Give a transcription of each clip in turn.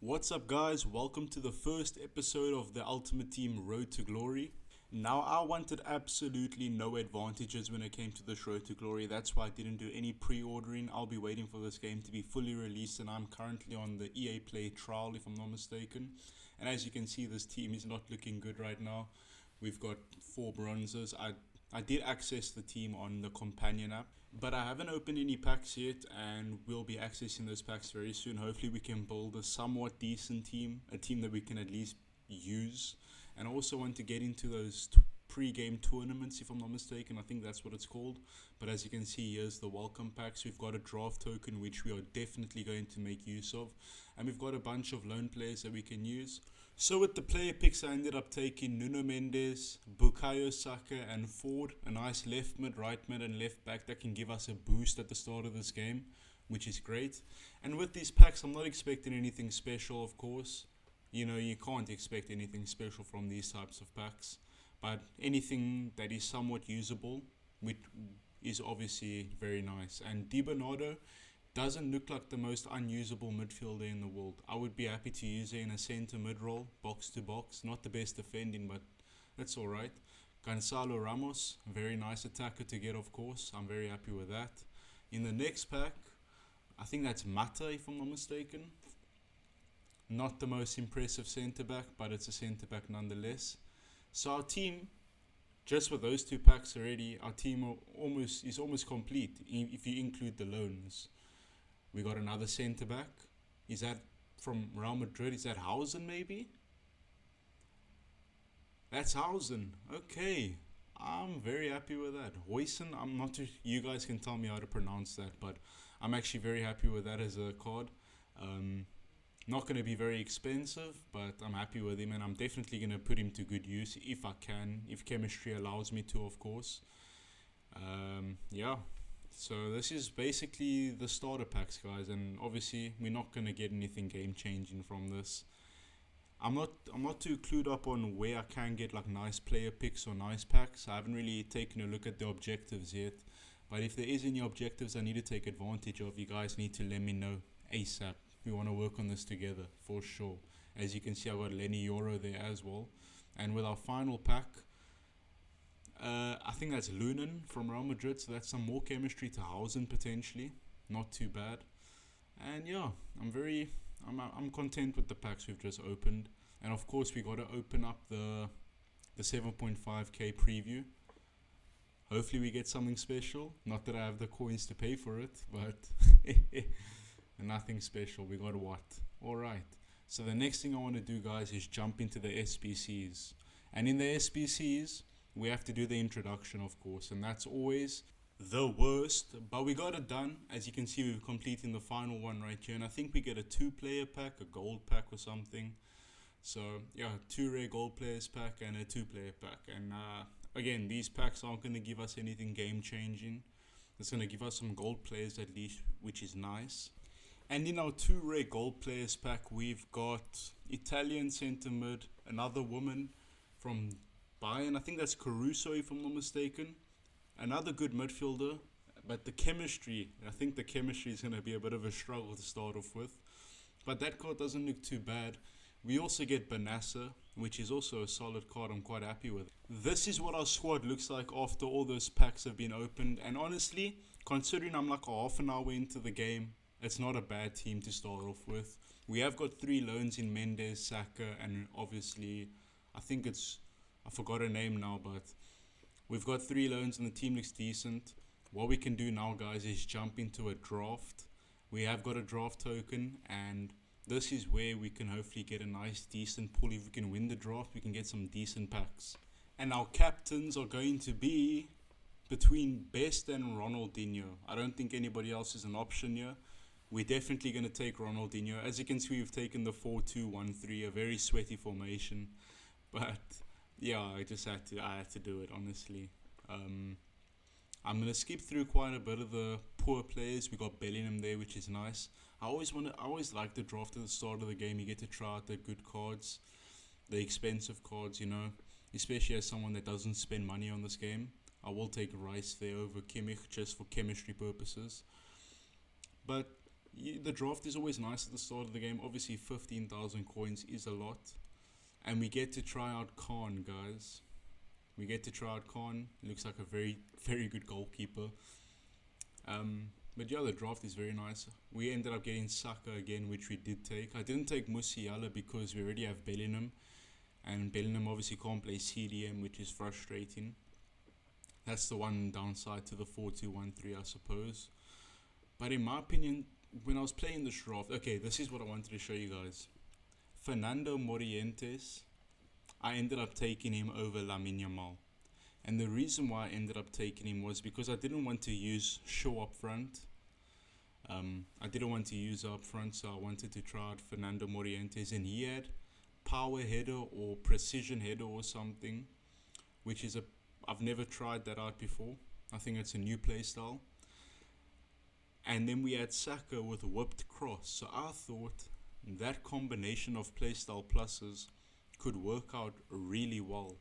What's up, guys? Welcome to the first episode of the Ultimate Team Road to Glory. Now, I wanted absolutely no advantages when it came to this Road to Glory. That's why I didn't do any pre-ordering. I'll be waiting for this game to be fully released, and I'm currently on the EA Play trial, if I'm not mistaken. And as you can see, this team is not looking good right now. We've got 4 bronzes. I did access the team on the companion app, but I haven't opened any packs yet, and we'll be accessing those packs very soon. Hopefully we can build a somewhat decent team, a team that we can at least use. And I also want to get into those pre-game tournaments, if I'm not mistaken. I think that's what it's called. But as you can see, here's the welcome packs. We've got a draft token, which we are definitely going to make use of, and we've got a bunch of loan players that we can use. So with the player picks, I ended up taking Nuno Mendes, Bukayo Saka and Ford, a nice left mid, right mid and left back that can give us a boost at the start of this game, which is great. And with these packs, I'm not expecting anything special, of course. You can't expect anything special from these types of packs, but anything that is somewhat usable, which is obviously very nice. And Di Bernardo doesn't look like the most unusable midfielder in the world. I would be happy to use it in a centre mid role, box to box. Not the best defending, but that's alright. Gonzalo Ramos, very nice attacker to get, of course. I'm very happy with that. In the next pack, I think that's Mata, if I'm not mistaken. Not the most impressive centre back, but it's a centre back nonetheless. So our team, just with those 2 packs already, our team is almost complete if you include the loans. We got another centre back. Is that from Real Madrid? Is that Hausen maybe? That's Hausen. Okay. I'm very happy with that. Hoysen, I'm not too, you guys can tell me how to pronounce that, but I'm actually very happy with that as a card. Not going to be very expensive, but I'm happy with him, and I'm definitely going to put him to good use if I can, if chemistry allows me to, of course. Yeah. So this is basically the starter packs, guys, and obviously we're not going to get anything game changing from this. I'm not too clued up on where I can get like nice player picks or nice packs. I haven't really taken a look at the objectives yet, but if there is any objectives I need to take advantage of, you guys need to let me know ASAP. We want to work on this together for sure. As you can see, I've got Lenny Yoro there as well. And with our final pack, I think that's Lunin from Real Madrid, so that's some more chemistry to Hausen potentially. Not too bad. And yeah, I'm content with the packs we've just opened. And of course, we got to open up the 7.5k preview. Hopefully we get something special. Not that I have the coins to pay for it, but nothing special. We got what? Alright. So the next thing I want to do, guys, is jump into the SBCs. And in the SBCs, we have to do the introduction, of course, and that's always the worst, but we got it done. As you can see, we've completed the final one right here, and I think we get a 2-player pack, a gold pack or something. So yeah, 2 rare gold players pack and a 2-player pack. And again, these packs aren't going to give us anything game changing. It's going to give us some gold players at least, which is nice. And in our 2 rare gold players pack, we've got Italian centre mid, another woman from Bayern. I think that's Caruso, if I'm not mistaken. Another good midfielder, but I think the chemistry is going to be a bit of a struggle to start off with. But that card doesn't look too bad. We also get Benassa, which is also a solid card. I'm quite happy with. This is what our squad looks like after all those packs have been opened. And honestly, considering I'm like half an hour into the game, it's not a bad team to start off with. We have got 3 loans in Mendes, Saka, and obviously, I forgot her name now, but we've got 3 loans and the team looks decent. What we can do now, guys, is jump into a draft. We have got a draft token, and this is where we can hopefully get a nice, decent pull. If we can win the draft, we can get some decent packs. And our captains are going to be between Best and Ronaldinho. I don't think anybody else is an option here. We're definitely going to take Ronaldinho. As you can see, we've taken the 4-2-1-3, a very sweaty formation. But yeah, I had to do it, honestly. I'm going to skip through quite a bit of the poor players. We got Bellingham there, which is nice. I always like the draft at the start of the game. You get to try out the good cards, the expensive cards, especially as someone that doesn't spend money on this game. I will take Rice there over Kimmich just for chemistry purposes. But The draft is always nice at the start of the game. Obviously, 15,000 coins is a lot. And we get to try out Khan, guys. We get to try out Khan. Looks like a very, very good goalkeeper. But yeah, the draft is very nice. We ended up getting Saka again, which we did take. I didn't take Musiala because we already have Bellingham. And Bellingham obviously can't play CDM, which is frustrating. That's the one downside to the 4-2-1-3, I suppose. But in my opinion, when I was playing this draft, okay, this is what I wanted to show you guys. Fernando Morientes, I ended up taking him over Lamine Yamal. And the reason why I ended up taking him was because I didn't want to use Shaw up front. I didn't want to use up front, so I wanted to try out Fernando Morientes. And he had power header or precision header or something, which is I've never tried that out before. I think it's a new playstyle. And then we had Saka with whipped cross. So I thought that combination of playstyle pluses could work out really well.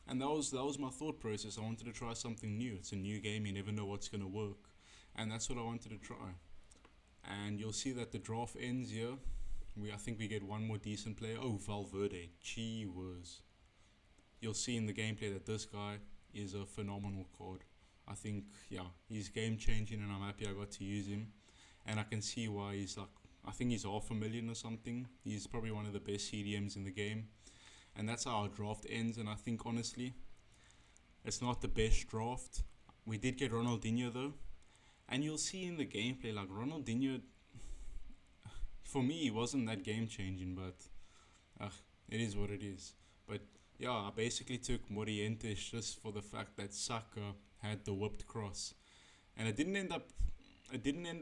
And that was my thought process. I wanted to try something new. It's a new game, you never know what's going to work. And that's what I wanted to try. And you'll see that the draft ends here. I think we get one more decent player. Oh, Valverde. Gee whiz. You'll see in the gameplay that this guy is a phenomenal card. I think, yeah, he's game changing and I'm happy I got to use him. And I can see why he's like, I think he's $500,000 or something. He's probably one of the best CDMs in the game. And that's how our draft ends. And I think, honestly, it's not the best draft. We did get Ronaldinho, though. And you'll see in the gameplay, like, Ronaldinho, for me, he wasn't that game-changing. But it is what it is. But, yeah, I basically took Morientes just for the fact that Saka had the whipped cross. And it didn't end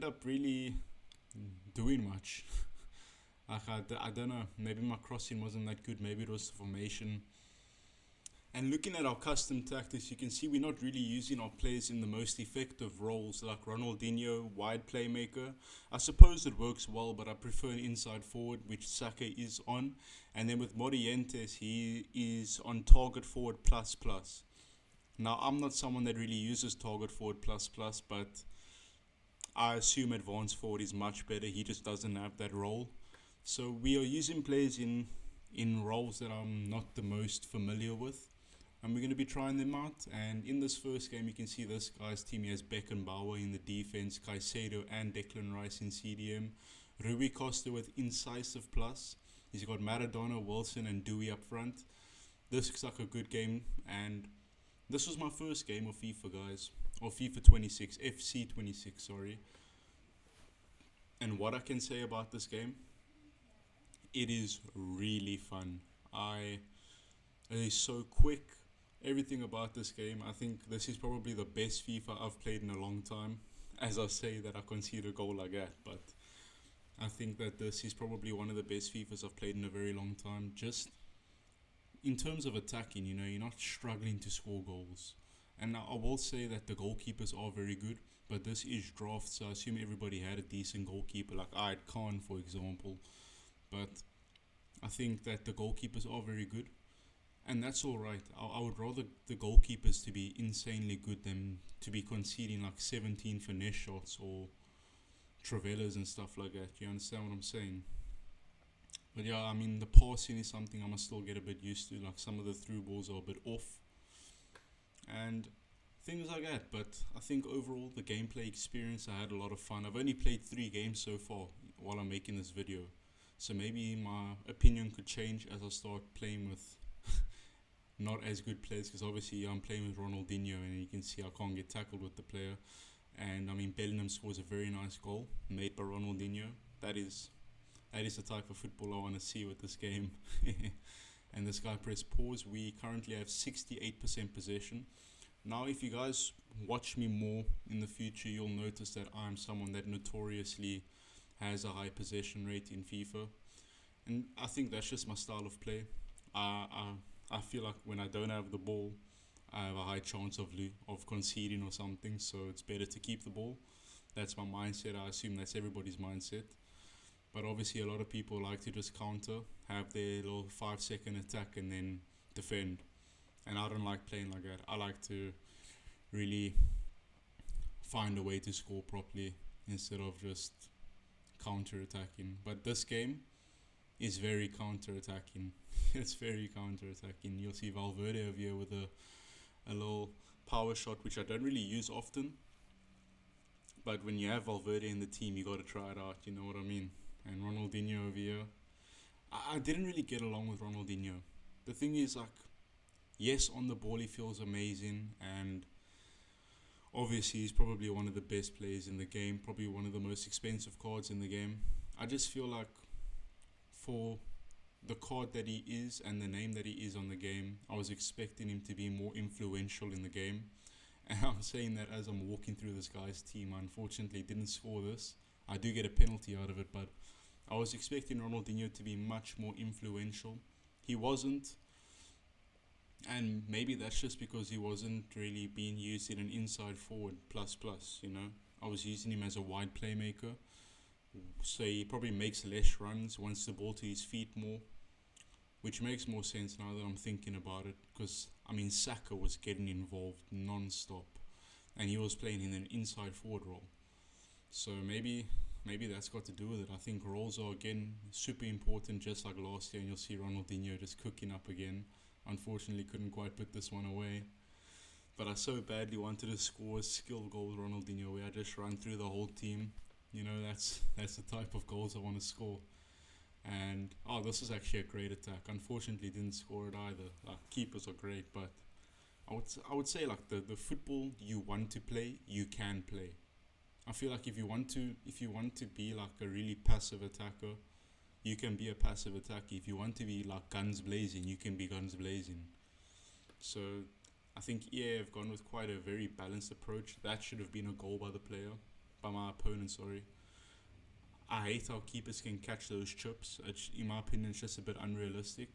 up really doing much. Like I don't know, maybe my crossing wasn't that good, maybe it was the formation. And looking at our custom tactics, you can see we're not really using our players in the most effective roles, like Ronaldinho, wide playmaker. I suppose it works well, but I prefer an inside forward, which Saka is on. And then with Morientes, he is on target forward plus plus. Now, I'm not someone that really uses target forward plus plus, but I assume advanced forward is much better. He just doesn't have that role. So we are using players in roles that I'm not the most familiar with. And we're going to be trying them out. And in this first game, you can see this guy's team. He has Beckenbauer in the defense, Caicedo and Declan Rice in CDM. Rui Costa with incisive plus. He's got Maradona, Wilson and Dewey up front. This looks like a good game. And this was my first game of FIFA, guys. Or FIFA 26, FC 26, sorry. And what I can say about this game, it is really fun. It is so quick. Everything about this game, I think this is probably the best FIFA I've played in a long time. As I say that, I concede a goal like that, but I think that this is probably one of the best FIFAs I've played in a very long time. Just in terms of attacking, you're not struggling to score goals. And I will say that the goalkeepers are very good, but this is draft, so I assume everybody had a decent goalkeeper. Like I had Khan, for example. But I think that the goalkeepers are very good. And that's alright. I would rather the goalkeepers to be insanely good than to be conceding like 17 finesse shots or Travellas and stuff like that. You understand what I'm saying? But yeah, I mean, the passing is something I must still get a bit used to. Like some of the through balls are a bit off. And things like that. But I think overall, the gameplay experience, I had a lot of fun. I've only played 3 games so far while I'm making this video. So maybe my opinion could change as I start playing with not as good players, because obviously I'm playing with Ronaldinho and you can see I can't get tackled with the player. And I mean, Bellingham scores a very nice goal made by Ronaldinho. That is the type of football I want to see with this game. And this guy pressed pause. We currently have 68% possession. Now, if you guys watch me more in the future, you'll notice that I'm someone that notoriously has a high possession rate in FIFA. And I think that's just my style of play. I feel like when I don't have the ball, I have a high chance of conceding or something, so it's better to keep the ball. That's my mindset. I assume that's everybody's mindset. But obviously a lot of people like to just counter, have their little 5-second attack and then defend. And I don't like playing like that. I like to really find a way to score properly instead of just counter-attacking. But this game is very counter-attacking. It's very counter-attacking. You'll see Valverde over here with a little power shot, which I don't really use often. But when you have Valverde in the team, you got to try it out. You know what I mean? And Ronaldinho over here. I didn't really get along with Ronaldinho. The thing is, like, yes, on the ball he feels amazing, and obviously he's probably one of the best players in the game, probably one of the most expensive cards in the game. I just feel like for the card that he is and the name that he is on the game, I was expecting him to be more influential in the game. And I'm saying that as I'm walking through this guy's team. I unfortunately didn't score this. I do get a penalty out of it, but I was expecting Ronaldinho to be much more influential. He wasn't, and maybe that's just because he wasn't really being used in an inside forward plus, you know. I was using him as a wide playmaker, so he probably makes less runs, wants the ball to his feet more, which makes more sense now that I'm thinking about it, because, I mean, Saka was getting involved non-stop, and he was playing in an inside forward role. So maybe that's got to do with it. I think roles are, again, super important, just like last year, and you'll see Ronaldinho just cooking up again. Unfortunately, couldn't quite put this one away. But I so badly wanted to score a skill goal with Ronaldinho, where I just run through the whole team. You know, that's the type of goals I want to score. And, this is actually a great attack. Unfortunately, didn't score it either. Like, keepers are great, but I would say, like, the football you want to play, you can play. I feel like if you want to be like a really passive attacker, you can be a passive attacker. If you want to be like guns blazing, you can be guns blazing. So I think EA have gone with quite a very balanced approach. That should have been a goal by my opponent, sorry. I hate how keepers can catch those chips. In my opinion, it's just a bit unrealistic.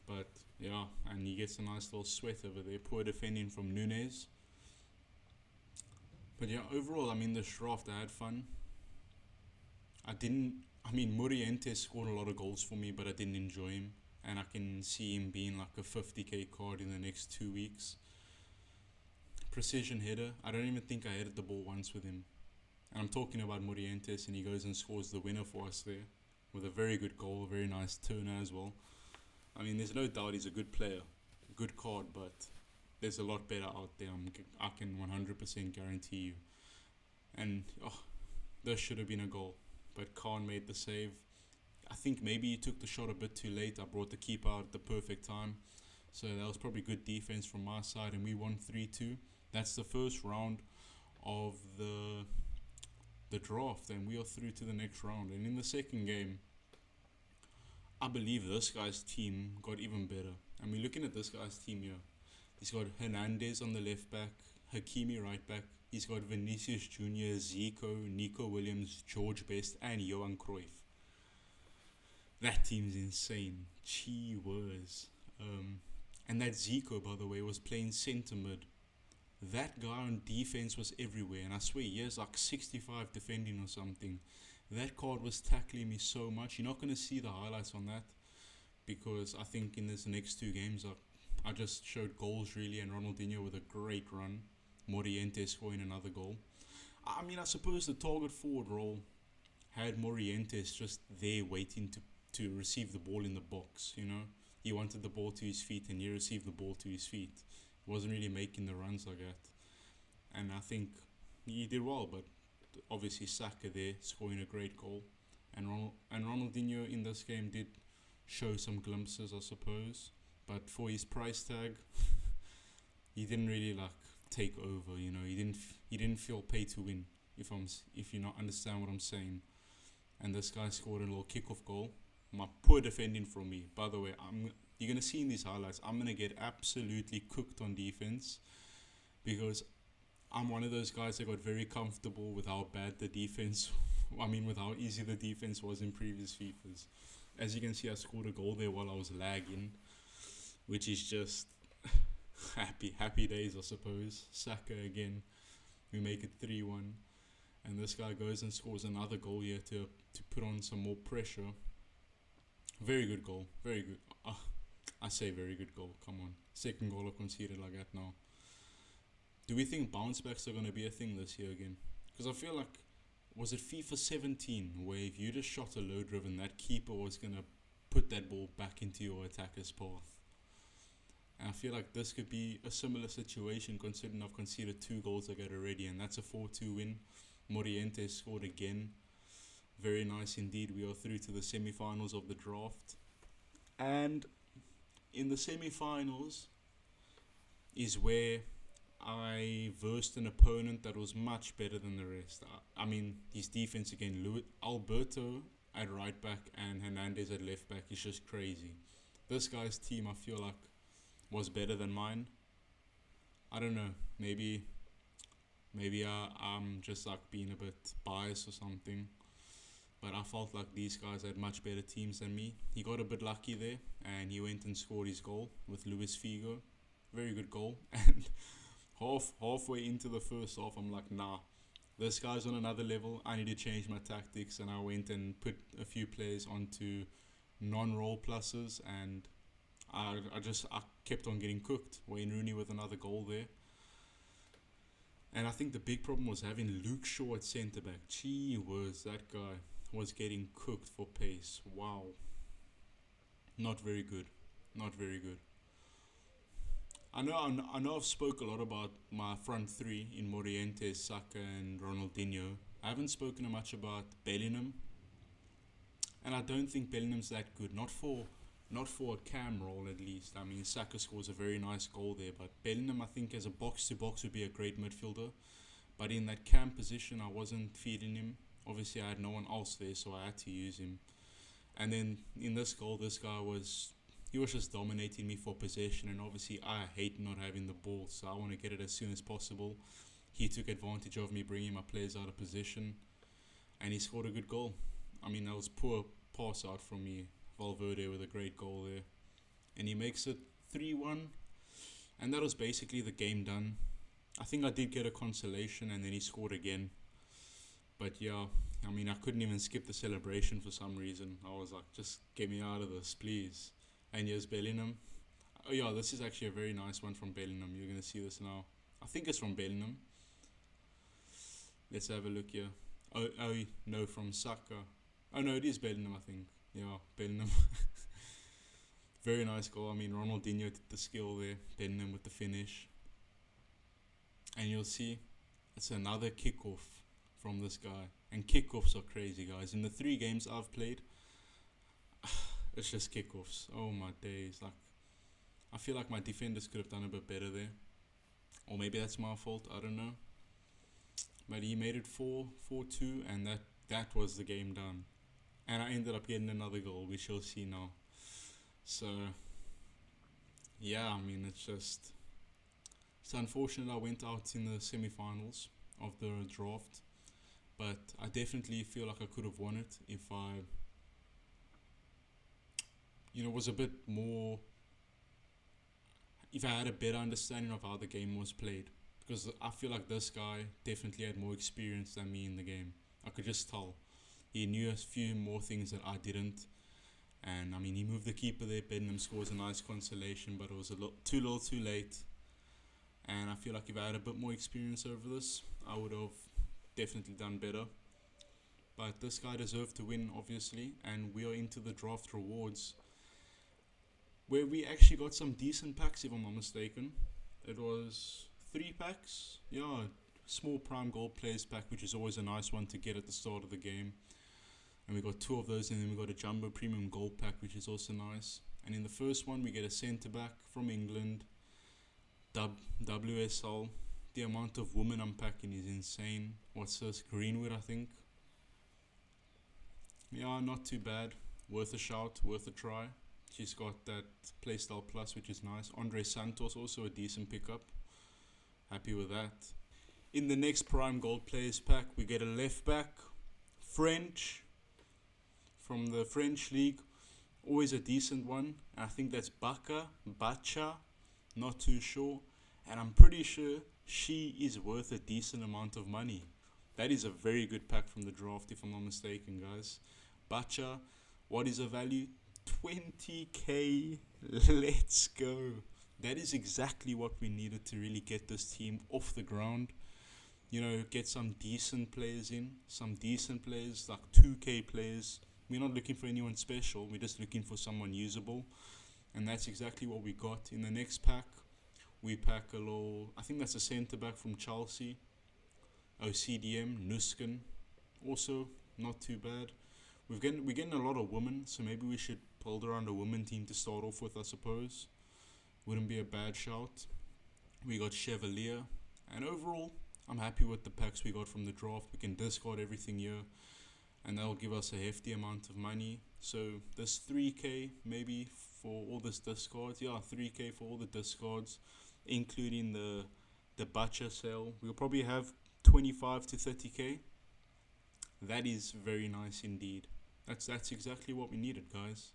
But yeah, and he gets a nice little sweat over there. Poor defending from Nunes. But yeah, overall, I mean, this draft, I had fun. Murientes scored a lot of goals for me, but I didn't enjoy him. And I can see him being like a 50k card in the next 2 weeks. Precision header. I don't even think I headed the ball once with him. And I'm talking about Murientes, and he goes and scores the winner for us there. With a very good goal, a very nice turner as well. I mean, there's no doubt he's a good player. Good card, but there's a lot better out there. I can 100% guarantee you. And this should have been a goal, but Khan made the save. I think maybe he took the shot a bit too late. I brought the keeper out at the perfect time, so that was probably good defense from my side, and we won 3-2. That's the first round of the draft, and we are through to the next round. And in the second game, I believe this guy's team got even better. I mean, looking at this guy's team here, he's got Hernandez on the left back, Hakimi right back. He's got Vinicius Jr., Zico, Nico Williams, George Best, and Johan Cruyff. That team's insane. Gee whiz. And that Zico, by the way, was playing centre mid. That guy on defense was everywhere, and I swear he has like 65 defending or something. That card was tackling me so much. You're not going to see the highlights on that, because I think in this next 2 games I just showed goals really, and Ronaldinho with a great run. Morientes scoring another goal. I mean, I suppose the target forward role had Morientes just there waiting to receive the ball in the box, you know. He wanted the ball to his feet, and he received the ball to his feet. He wasn't really making the runs like that. And I think he did well, but obviously Saka there scoring a great goal. And Ronaldinho in this game did show some glimpses, I suppose. But for his price tag, he didn't really like take over, you know. He didn't feel pay to win, if you not understand what I'm saying. And this guy scored a little kickoff goal. My poor defending from me. By the way, you're gonna see in these highlights, I'm gonna get absolutely cooked on defense, because I'm one of those guys that got very comfortable with how bad the defense, with how easy the defense was in previous FIFAs. As you can see, I scored a goal there while I was lagging, which is just happy days, I suppose. Saka again, we make it 3-1, and this guy goes and scores another goal here to put on some more pressure. Very good goal, very good. I say very good goal, come on. Second goal I conceded like that now. Do we think bounce backs are going to be a thing this year again? Because I feel like was it FIFA 17, where if you just shot a low driven, that keeper was going to put that ball back into your attacker's path. And I feel like this could be a similar situation, considering I've conceded 2 goals again already, and that's a 4-2 win. Morientes scored again. Very nice indeed. We are through to the semi-finals of the draft. And in the semi-finals is where I versed an opponent that was much better than the rest. I mean, his defense again, Alberto at right back and Hernandez at left back is just crazy. This guy's team, I feel like, was better than mine. I don't know. Maybe I'm just like being a bit biased or something. But I felt like these guys had much better teams than me. He got a bit lucky there, and he went and scored his goal with Luis Figo. Very good goal. And halfway into the first half, I'm like, nah, this guy's on another level. I need to change my tactics, and I went and put a few players onto non-role pluses, and I kept on getting cooked. Wayne Rooney with another goal there. And I think the big problem was having Luke Shaw at centre back. Gee whiz, that guy was getting cooked for pace. Wow. Not very good. Not very good. I know I've spoke a lot about my front three in Morientes, Saka and Ronaldinho. I haven't spoken much about Bellingham. And I don't think Bellingham's that good. Not for a cam role at least. I mean, Saka scores a very nice goal there, but Bellingham, I think, as a box-to-box would be a great midfielder. But in that cam position, I wasn't feeding him. Obviously, I had no one else there, so I had to use him. And then in this goal, this guy was just dominating me for possession, and obviously I hate not having the ball, so I want to get it as soon as possible. He took advantage of me bringing my players out of position, and he scored a good goal. I mean, that was poor pass out from me. Valverde with a great goal there. And he makes it 3-1. And that was basically the game done. I think I did get a consolation and then he scored again. But yeah, I mean, I couldn't even skip the celebration for some reason. I was like, just get me out of this, please. And here's Bellingham. Oh yeah, this is actually a very nice one from Bellingham. You're going to see this now. I think it's from Bellingham. Let's have a look here. Oh no, from Saka. Oh no, it is Bellingham, I think. Yeah, Bellingham. Very nice goal. I mean, Ronaldinho did the skill there. Bellingham with the finish. And you'll see, it's another kickoff from this guy. And kickoffs are crazy, guys. In the 3 games I've played, it's just kickoffs. Oh my days. Like, I feel like my defenders could have done a bit better there. Or maybe that's my fault. I don't know. But he made it 4-2, and that was the game done. And I ended up getting another goal, which you'll see now. So, yeah, I mean, it's unfortunate I went out in the semi-finals of the draft. But I definitely feel like I could have won it if I, was a bit more, if I had a better understanding of how the game was played. Because I feel like this guy definitely had more experience than me in the game. I could just tell. He knew a few more things that I didn't. And, I mean, he moved the keeper there. Bellingham scores a nice consolation, but it was too little too late. And I feel like if I had a bit more experience over this, I would have definitely done better. But this guy deserved to win, obviously. And we are into the draft rewards, where we actually got some decent packs, if I'm not mistaken. It was 3 packs. Yeah, small prime gold players pack, which is always a nice one to get at the start of the game. And we got 2 of those, and then we got a jumbo premium gold pack, which is also nice. And in the first one, we get a centre back from England, WSL. The amount of women I'm packing is insane. What's this? Greenwood, I think. Yeah, not too bad. Worth a shout, worth a try. She's got that playstyle plus, which is nice. Andre Santos, also a decent pickup. Happy with that. In the next prime gold players pack, we get a left back, French, from the French league. Always a decent one. I think that's Bacha, not too sure. And I'm pretty sure she is worth a decent amount of money. That is a very good pack from the draft, if I'm not mistaken, guys. Bacha, what is her value? 20k. Let's go. That is exactly what we needed to really get this team off the ground. get some decent players in, some decent players, like 2K players. We're not looking for anyone special, we're just looking for someone usable. And that's exactly what we got. In the next pack, we pack a little, I think that's a centre back from Chelsea, OCDM, Nuskin. Also, not too bad. We're getting a lot of women, so maybe we should build around a women team to start off with, I suppose. Wouldn't be a bad shout. We got Chevalier, and overall, I'm happy with the packs we got from the draft. We can discard everything here, and that'll give us a hefty amount of money. So this 3K maybe for all this discards. Yeah, 3K for all the discards, including the butcher sale. We'll probably have 25 to 30K. That is very nice indeed. That's exactly what we needed, guys.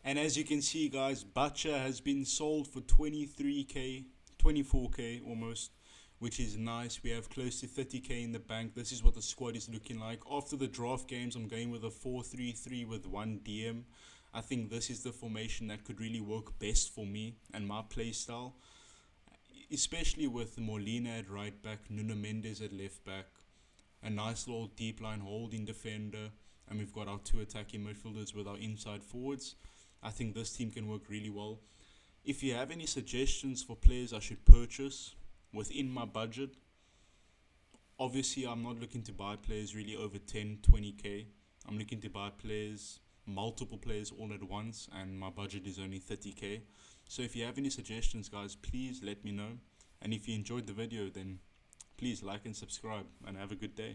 And as you can see, guys, Butcher has been sold for 23K, 24K almost, which is nice. We have close to 30K in the bank. This is what the squad is looking like. After the draft games, I'm going with a 4-3-3 with one DM. I think this is the formation that could really work best for me and my playstyle, especially with Molina at right back, Nuno Mendes at left back, a nice little deep line holding defender, and we've got our two attacking midfielders with our inside forwards. I think this team can work really well. If you have any suggestions for players I should purchase within my budget, obviously I'm not looking to buy players really over 10, 20k. I'm looking to buy players, multiple players all at once, and my budget is only 30k. So if you have any suggestions, guys, please let me know. And if you enjoyed the video, then please like and subscribe, and have a good day.